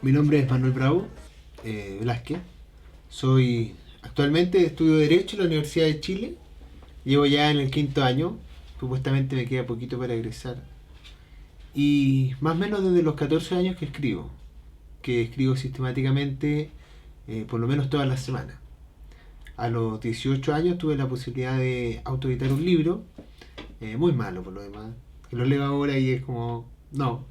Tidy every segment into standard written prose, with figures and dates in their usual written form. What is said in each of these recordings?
Mi nombre es Manuel Bravo Velázquez. Actualmente estudio Derecho en la Universidad de Chile. Llevo ya en el quinto año. Supuestamente me queda poquito para egresar. Y más o menos desde los 14 años que escribo sistemáticamente, por lo menos todas las semanas. A los 18 años tuve la posibilidad de autoeditar un libro, muy malo por lo demás, que lo leo ahora y es como, no,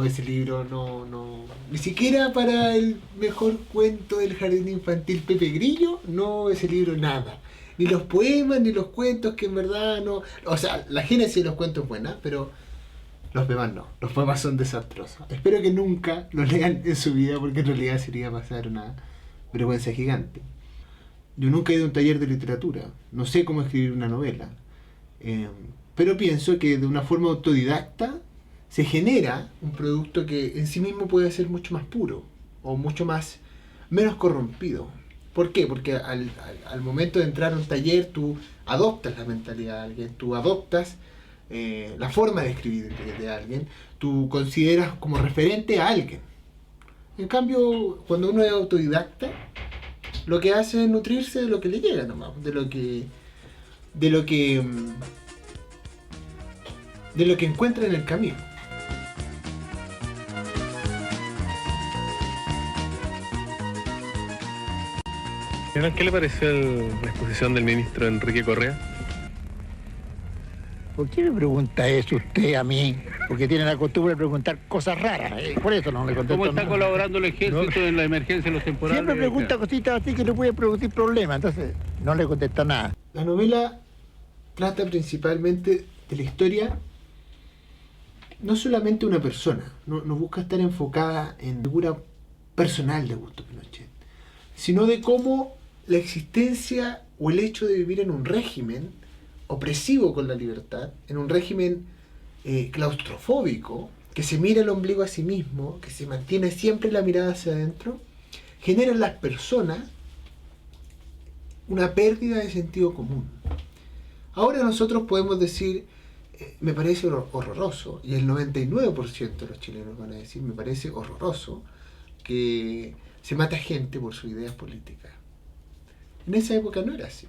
ese libro no, ni siquiera para el mejor cuento del jardín infantil Pepe Grillo, no, ese libro nada. Ni los poemas, ni los cuentos, que en verdad no, o sea, la génesis de los cuentos es buena, pero los poemas no, los poemas son desastrosos. Espero que nunca los lean en su vida, porque en realidad sería pasar una vergüenza gigante. Yo nunca he ido a un taller de literatura, no sé cómo escribir una novela, eh, pero pienso que de una forma autodidacta se genera un producto que en sí mismo puede ser mucho más puro o mucho más menos corrompido. ¿Por qué? Porque al momento de entrar a un taller tú adoptas la mentalidad de alguien, tú adoptas la forma de escribir de alguien, tú consideras como referente a alguien. En cambio, cuando uno es autodidacta, lo que hace es nutrirse de lo que le llega nomás, de lo que encuentra en el camino. ¿Qué le pareció la exposición del ministro Enrique Correa? ¿Por qué me pregunta eso usted a mí? Porque tiene la costumbre de preguntar cosas raras, por eso no le contesto. ¿Cómo está nada. colaborando el ejército en la emergencia de los temporales? Siempre pregunta cositas así que le pueden producir problemas, entonces no le contesta nada. La novela trata principalmente de la historia, no solamente de una persona, no busca estar enfocada en la figura personal de Augusto Pinochet, sino de cómo la existencia o el hecho de vivir en un régimen opresivo con la libertad, en un régimen claustrofóbico, que se mira el ombligo a sí mismo, que se mantiene siempre la mirada hacia adentro, genera en las personas una pérdida de sentido común. Ahora nosotros podemos decir, me parece horroroso, y el 99% de los chilenos van a decir, me parece horroroso que se mata gente por sus ideas políticas. En esa época no era así.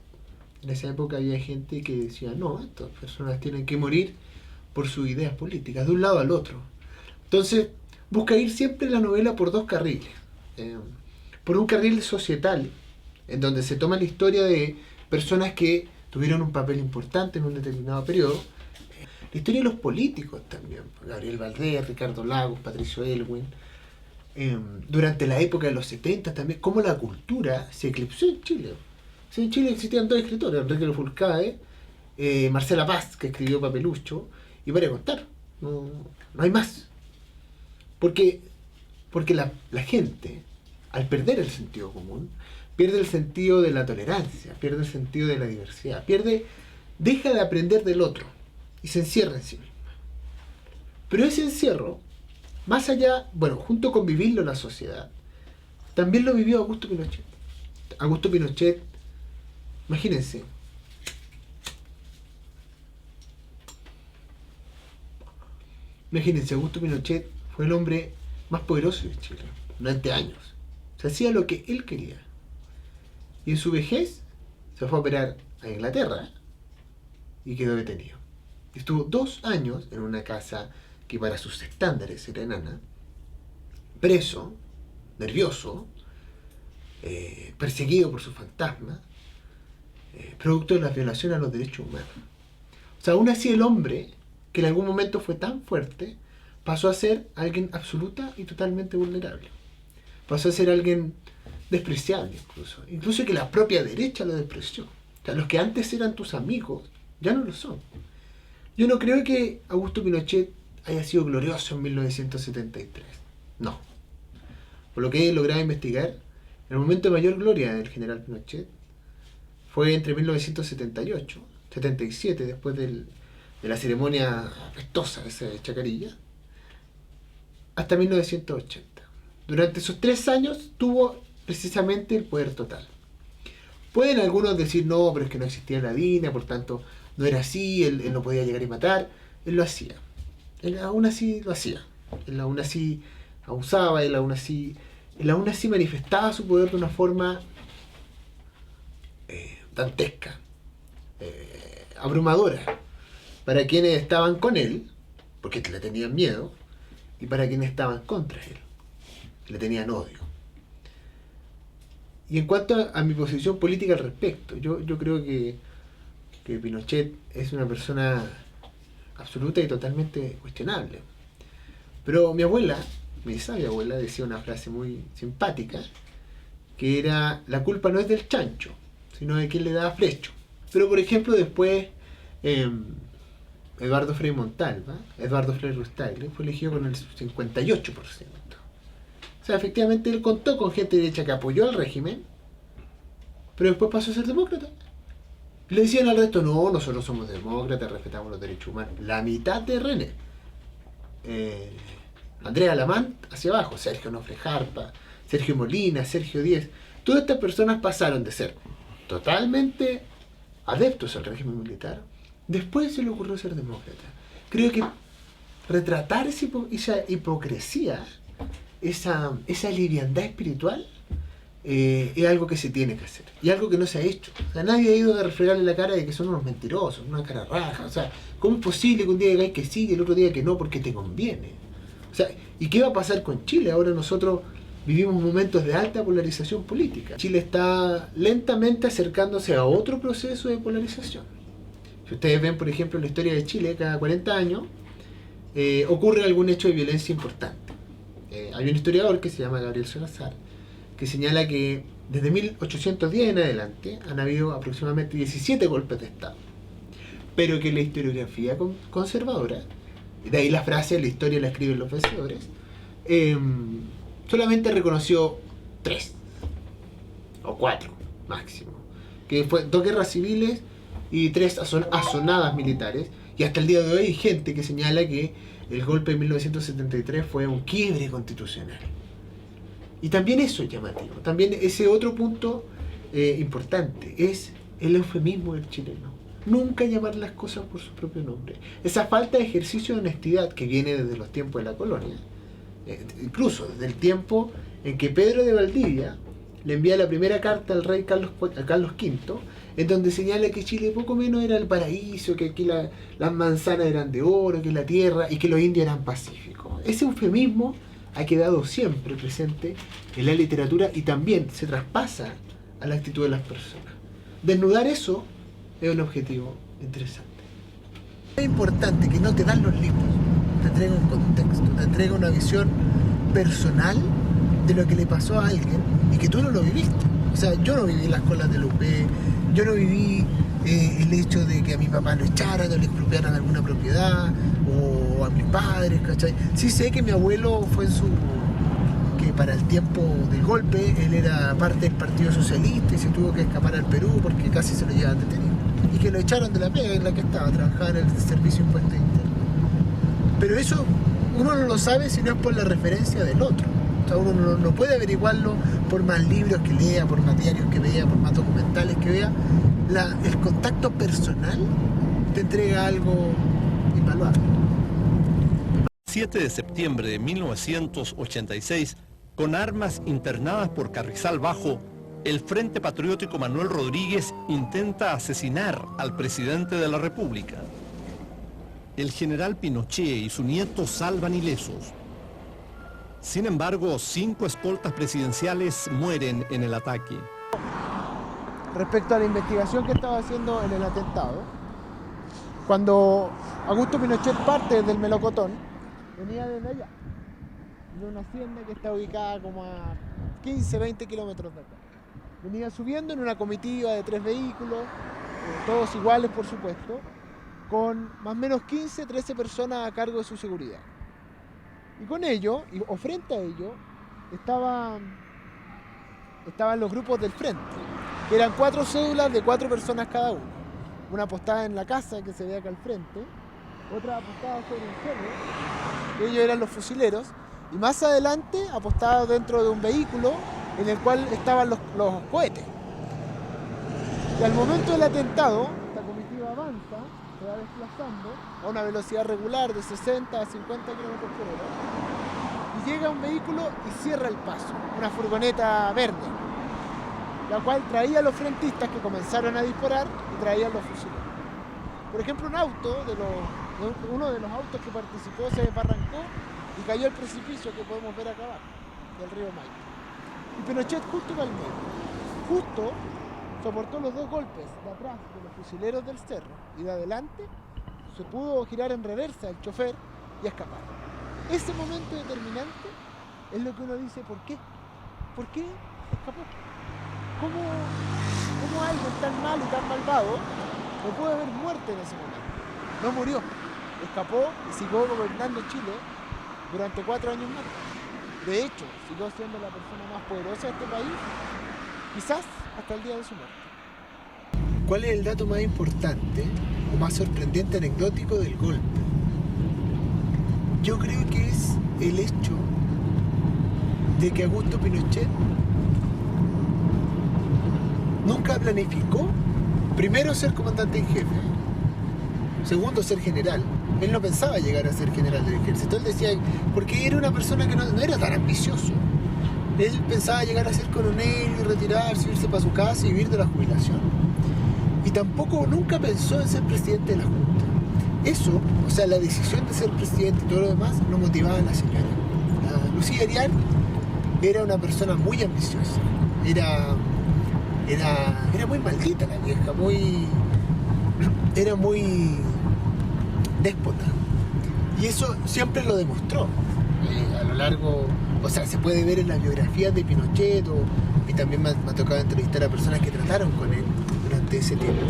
En esa época había gente que decía, no, estas personas tienen que morir por sus ideas políticas, de un lado al otro. Entonces, busca ir siempre la novela por dos carriles. Por un carril societal, en donde se toma la historia de personas que tuvieron un papel importante en un determinado periodo. La historia de los políticos también. Gabriel Valdés, Ricardo Lagos, Patricio Elwin. Durante la época de los 70 también, cómo la cultura se eclipsó en Chile. O sea, en Chile existían dos escritores, Enrique Lafourcade, Marcela Paz, que escribió Papelucho, y para contar, no hay más. Porque la gente, al perder el sentido común, pierde el sentido de la tolerancia, pierde el sentido de la diversidad, deja de aprender del otro y se encierra en sí misma. Pero ese encierro, más allá, junto con vivirlo en la sociedad, también lo vivió Augusto Pinochet. Augusto Pinochet, imagínense, Augusto Pinochet fue el hombre más poderoso de Chile durante años. Se hacía lo que él quería. Y en su vejez se fue a operar a Inglaterra y quedó detenido. Estuvo 2 años en una casa que para sus estándares era enana, preso, nervioso, perseguido por su fantasma, producto de la violación a los derechos humanos. O sea, aún así el hombre, que en algún momento fue tan fuerte, pasó a ser alguien absoluta y totalmente vulnerable. Pasó a ser alguien despreciable incluso que la propia derecha lo despreció. O sea, los que antes eran tus amigos, ya no lo son. Yo no creo que Augusto Pinochet haya sido glorioso en 1973. No. Por lo que he logrado investigar, el momento de mayor gloria del general Pinochet fue entre 1978, 77, después de la ceremonia apestosa esa de Chacarilla, hasta 1980. Durante esos 3 años tuvo precisamente el poder total. Pueden algunos decir, no, pero es que no existía la DINA, por tanto no era así, él no podía llegar y matar. Él lo hacía. Él aún así lo hacía. Él aún así abusaba, él aún así él aún así manifestaba su poder de una forma dantesca, abrumadora, para quienes estaban con él, porque le tenían miedo, y para quienes estaban contra él, le tenían odio. Y en cuanto a mi posición política al respecto, yo creo que Pinochet es una persona absoluta y totalmente cuestionable. Pero mi abuela, mi sabia abuela, decía una frase muy simpática, que era: la culpa no es del chancho, sino de quien le da flecho. Pero por ejemplo después Eduardo Frei Montalva, Eduardo Frei Rustagle, fue elegido con el 58%. O sea, efectivamente él contó con gente derecha que apoyó al régimen, pero después pasó a ser demócrata. Le decían al resto: no, nosotros somos demócratas, respetamos los derechos humanos. La mitad de René, Andrea Lamant hacia abajo, Sergio Nofre Jarpa, Sergio Molina, Sergio Díez, todas estas personas pasaron de ser totalmente adeptos al régimen militar, después se le ocurrió ser demócrata. Creo que retratar esa hipocresía, esa liviandad espiritual, es algo que se tiene que hacer y algo que no se ha hecho. O sea, nadie ha ido a refregarle la cara de que son unos mentirosos, una cara raja. O sea, ¿cómo es posible que un día digáis que sí y el otro día que no porque te conviene? O sea, ¿y qué va a pasar con Chile? Ahora nosotros vivimos momentos de alta polarización política. Chile está lentamente acercándose a otro proceso de polarización. Si ustedes ven, por ejemplo, la historia de Chile, cada 40 años ocurre algún hecho de violencia importante. Hay un historiador que se llama Gabriel Salazar, que señala que desde 1810 en adelante han habido aproximadamente 17 golpes de Estado, pero que la historiografía conservadora, de ahí la frase: la historia la escriben los vencedores, solamente reconoció 3 o 4 máximo, que fue 2 guerras civiles y 3 azonadas militares, y hasta el día de hoy hay gente que señala que el golpe de 1973 fue un quiebre constitucional. Y también eso es llamativo, también ese otro punto importante es el eufemismo del chileno. Nunca llamar las cosas por su propio nombre. Esa falta de ejercicio de honestidad que viene desde los tiempos de la colonia, incluso desde el tiempo en que Pedro de Valdivia le envía la primera carta al rey Carlos V, en donde señala que Chile poco menos era el paraíso, que aquí las manzanas eran de oro, que la tierra, y que los indios eran pacíficos. Ese eufemismo ha quedado siempre presente en la literatura y también se traspasa a la actitud de las personas. Desnudar eso es un objetivo interesante. Es importante que no te dan los libros, te entrega un contexto, te entrega una visión personal de lo que le pasó a alguien y que tú no lo viviste. O sea, yo no viví las colas de la UP, yo no viví el hecho de que a mi papá lo echaran o le expropiaran alguna propiedad, o a mis padres, ¿cachai? Sí sé que mi abuelo fue que para el tiempo del golpe él era parte del Partido Socialista y se tuvo que escapar al Perú porque casi se lo llevaban detenido. Y que lo echaron de la pega en la que estaba, trabajaba en el Servicio de Impuestos Internos. Pero eso uno no lo sabe si no es por la referencia del otro. O sea, uno no puede averiguarlo por más libros que lea, por más diarios que vea, por más documentales que vea. El contacto personal te entrega algo invaluable. 7 de septiembre de 1986, con armas internadas por Carrizal Bajo, el Frente Patriótico Manuel Rodríguez intenta asesinar al presidente de la República. El general Pinochet y su nieto salvan ilesos. Sin embargo, 5 escoltas presidenciales mueren en el ataque. Respecto a la investigación que estaba haciendo en el atentado, cuando Augusto Pinochet parte del Melocotón, venía desde allá, de una hacienda que está ubicada como a 15, 20 kilómetros de acá. Venía subiendo en una comitiva de 3 vehículos, todos iguales por supuesto, con más o menos 15, 13 personas a cargo de su seguridad. Y con ello, o frente a ello, estaban los grupos del frente, que eran 4 cédulas de 4 personas cada uno. Una apostada en la casa que se ve acá al frente, otra apostada sobre un cerro, que ellos eran los fusileros, y más adelante apostados dentro de un vehículo en el cual estaban los cohetes. Y al momento del atentado, esta comitiva avanza, se va desplazando a una velocidad regular de 60 a 50 km por hora, y llega un vehículo y cierra el paso, una furgoneta verde, la cual traía a los frentistas que comenzaron a disparar y traía a los fusileros. Por ejemplo, uno de los autos que participó se desbarrancó y cayó al precipicio que podemos ver acá abajo, del río Maipo. Y Pinochet justo iba al medio, justo soportó los dos golpes de atrás de los fusileros del cerro y de adelante se pudo girar en reversa el chofer y escapar. Ese momento determinante es lo que uno dice, ¿por qué? ¿Por qué escapó? ¿Cómo alguien tan malo y tan malvado no puede haber muerto en ese momento? No murió, escapó y siguió gobernando Chile durante 4 años más. De hecho, siguió siendo la persona más poderosa de este país, quizás hasta el día de su muerte. ¿Cuál es el dato más importante o más sorprendente anecdótico del golpe? Yo creo que es el hecho de que Augusto Pinochet nunca planificó, primero, ser comandante en jefe, segundo, ser general. Él no pensaba llegar a ser general del ejército. Él decía, porque era una persona que no era tan ambicioso. Él pensaba llegar a ser coronel y retirarse, irse para su casa y vivir de la jubilación. Y tampoco nunca pensó en ser presidente de la Junta. Eso, o sea, la decisión de ser presidente y todo lo demás, no motivaba a la señora. La Lucía Arias era una persona muy ambiciosa. Era muy maldita la vieja, era muy déspota. Y eso siempre lo demostró. A lo largo, o sea, se puede ver en las biografías de Pinochet, y también me ha tocado entrevistar a personas que trataron con él durante ese tiempo.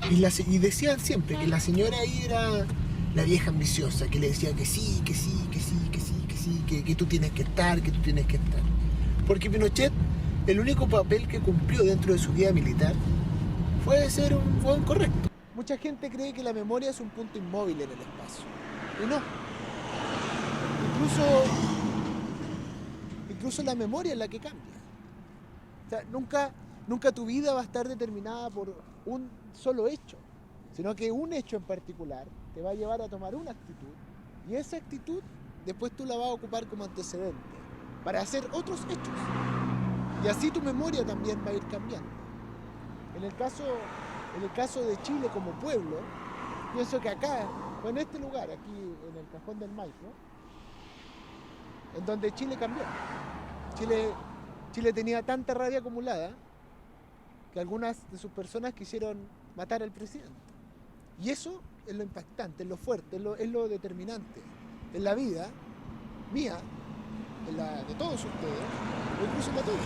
Y decían siempre que la señora ahí era la vieja ambiciosa, que le decía que sí, que tú tienes que estar, Porque Pinochet, el único papel que cumplió dentro de su vida militar fue ser un hueón correcto. Mucha gente cree que la memoria es un punto inmóvil en el espacio. Y no. Incluso la memoria es la que cambia. O sea, nunca tu vida va a estar determinada por un solo hecho, sino que un hecho en particular te va a llevar a tomar una actitud, y esa actitud después tú la vas a ocupar como antecedente para hacer otros hechos. Y así tu memoria también va a ir cambiando. En el caso de Chile como pueblo, pienso que acá, o en este lugar, aquí en el Cajón del Maipo, en donde Chile cambió. Chile tenía tanta rabia acumulada que algunas de sus personas quisieron matar al presidente. Y eso es lo impactante, es lo fuerte, es lo determinante en la vida mía, en la de todos ustedes, o incluso en la tuya.